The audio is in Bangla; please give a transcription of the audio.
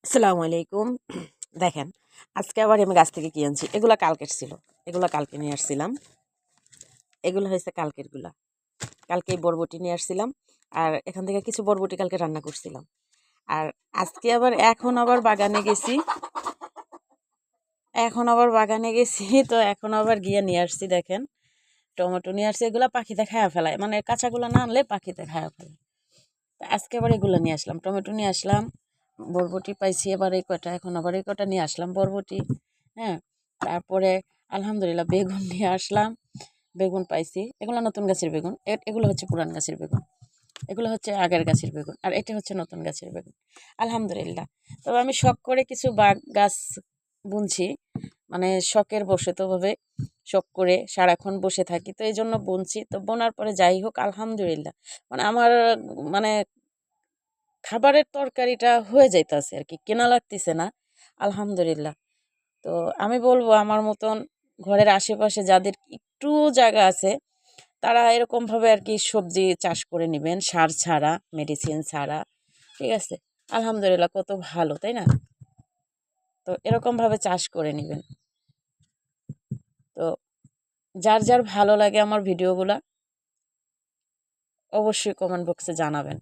আসসালামু আলাইকুম। দেখেন, আজকে আবার আমি গাছ থেকে কি আনছি। এগুলা কালকের ছিল, এগুলা কালকে নিয়ে আসছিলাম। এগুলো হয়েছে কালকেরগুলা। কালকে এই বরবটি নিয়ে আসছিলাম। আর এখান থেকে কিছু বরবটি কালকে রান্না করছিলাম। আর আজকে আবার এখন আবার বাগানে গেছি। তো এখন আবার গিয়ে নিয়ে আসছি। দেখেন, টমেটো নিয়ে আসছি। এগুলা পাখিতে খায়া ফেলায়, মানে কাঁচাগুলো না আনলে পাখিতে খায়া ফেলায়। তো আজকে আবার এগুলো নিয়ে আসলাম, টমেটো নিয়ে আসলাম, বরবটি পাইছি এবার এই কটা, এখন আবার এই কটা নিয়ে আসলাম বরবটি। হ্যাঁ, তারপরে আলহামদুলিল্লাহ বেগুন নিয়ে আসলাম, বেগুন পাইছি। এগুলো নতুন গাছের বেগুন, এগুলো হচ্ছে পুরান গাছের বেগুন, এগুলো হচ্ছে আগের গাছের বেগুন, আর এটা হচ্ছে নতুন গাছের বেগুন। আলহামদুলিল্লাহ। তবে আমি শখ করে কিছু গাছ বুনছি, মানে শখের বসে তো ভাবে শখ করে সারাক্ষণ বসে থাকি, তো এই জন্য বুনছি। তো বোনার পরে যাই হোক আলহামদুলিল্লাহ, মানে আমার মানে খাবারের তরকারিটা হয়ে যাইতেছে আর কি, কেনা লাগতেছে না। আলহামদুলিল্লাহ। তো আমি বলবো আমার মতন ঘরের আশেপাশে যাদের একটু জায়গা আছে, তারা এরকমভাবে আর কি সবজি চাষ করে নেবেন, সার ছাড়া, মেডিসিন ছাড়া। ঠিক আছে, আলহামদুলিল্লাহ, কত ভালো, তাই না? তো এরকমভাবে চাষ করে নেবেন। তো যার যার ভালো লাগে আমার ভিডিওগুলা, অবশ্যই কমেন্ট বক্সে জানাবেন।